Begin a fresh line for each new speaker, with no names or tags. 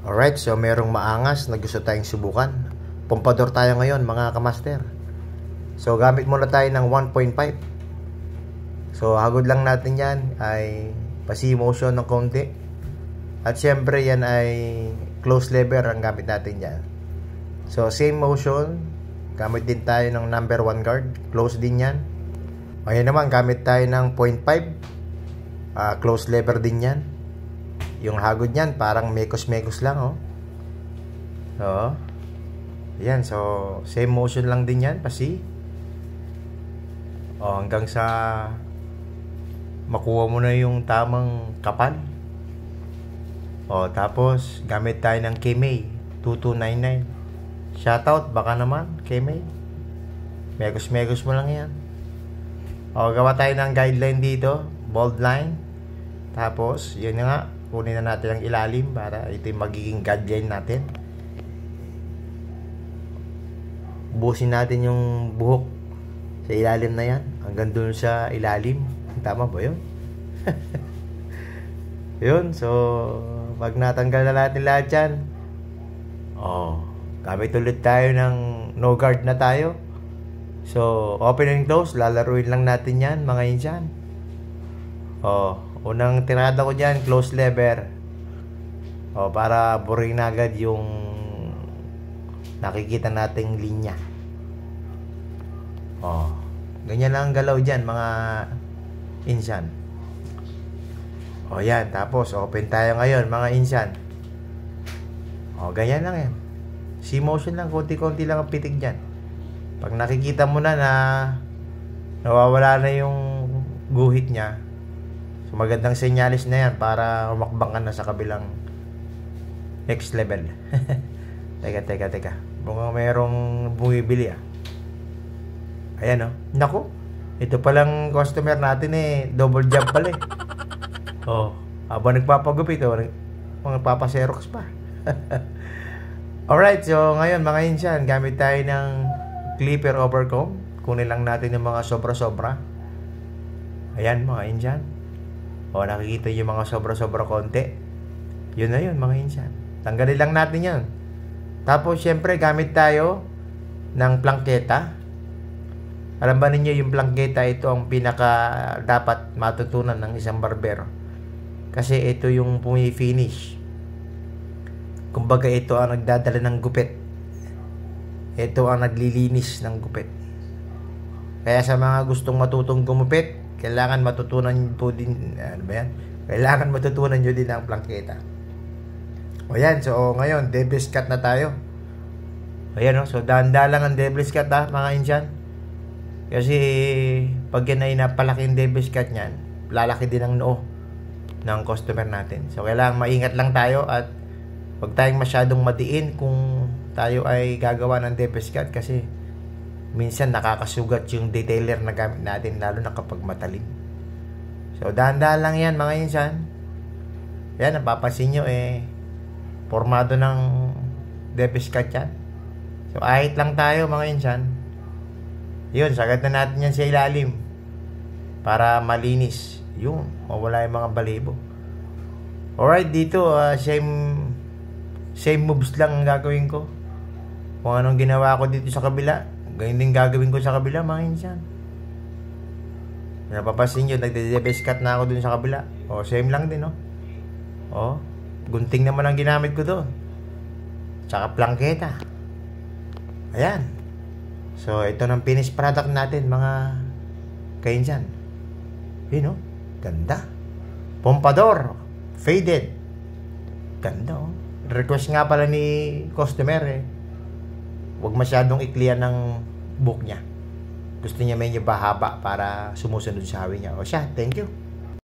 Alright, so merong maangas na gusto tayong subukan. Pompador tayo ngayon mga kamaster. So gamit muna tayo ng 1.5. So hagod lang natin yan ay pasi-motion ng konti. At syempre yan ay close lever ang gamit natin dyan. So same motion, gamit din tayo ng number 1 guard. Close din yan. Ayan naman, gamit tayo ng 0.5. Close lever din yan. Yung hagod niyan parang mekos-mekos lang, oh. So, ayan. So, same motion lang din yan, pasi. Oh, hanggang sa makuha mo na yung tamang kapal. Oh, tapos gamit tayo ng KMay 2299. Shoutout, baka naman, KMay. Mekos-mekos mo lang yan. Oh, gawa tayo ng guideline dito, bold line. Tapos, yun nga, kunin na natin ang ilalim para ito yung magiging guideline natin. Busin natin yung buhok sa ilalim na yan hanggang dun sa ilalim. Tama ba yun? Yun, so pag natanggal na natin lahat yan, gamit ulit tayo ng no guard na tayo. So open and close, lalaruin lang natin yan mga insan. Unang tirada ko dyan, close lever. Para buring na agad yung nakikita nating linya. Ganyan lang ang galaw dyan, mga insan. Yan. Tapos, open tayo ngayon, mga insan. Ganyan lang yan. C-motion lang, konti-konti lang ang pitik dyan. Pag nakikita mo na nawawala na yung guhit niya, so magandang senyalis na yan para umakbang ka na sa kabilang next level. Teka. Mukhang mayroong bumibili Ayan Naku, ito palang customer natin double job pala habang nagpapagupit magpapaserox pa. Alright, so ngayon mga insan, gamit tayo ng clipper overcomb. Kunin lang natin yung mga sobra-sobra. Ayan mga insan. Nakikita yung mga sobra-sobra konti. Yun na yun mga insan. Tanggalin lang natin yan. Tapos syempre gamit tayo ng plangketa. Alam ba ninyo yung plangketa, ito ang pinaka dapat matutunan ng isang barbero. Kasi ito yung pumi-finish. Kumbaga ito ang nagdadala ng gupit. Ito ang naglilinis ng gupit. Kaya sa mga gustong matutong gumupit, kailangan matutunan po din, kailangan matutunan nyo din ang plangketa. Yan, so ngayon, devil's cut na tayo. Ayan so danda lang ang devil's cut mga insan. Kasi pag yan ay napalaking devil's cut nyan, lalaki din ang noo ng customer natin. So kailangan maingat lang tayo at huwag tayong masyadong madiin kung tayo ay gagawa ng devil's cut kasi minsan nakakasugat yung detailer na gamit natin, lalo na kapag matalim. So dahan-dahan lang yan mga insan. Yan, napapansin nyo formado ng devil's cut yan. So ahit lang tayo mga insan. Yun, sagad na natin yan sa ilalim para malinis. Yun, mawala yung mga balibo. Alright, dito same moves lang ang gagawin ko. Kung anong ginawa ko dito sa kabila, ganyan din gagawin ko sa kabila mga insan. Napapansin nyo, nagde-devil's cut na ako dun sa kabila. Same lang din gunting naman ang ginamit ko doon. Tsaka plangketa. Ayan. So ito ng finished product natin mga kainsan. Yun ganda. Pompador faded. Ganda Request nga pala ni customer huwag masyadong iklian ng buhok niya. Gusto niya medyo bahaba para sumusunod sa hawi niya. Siya, thank you.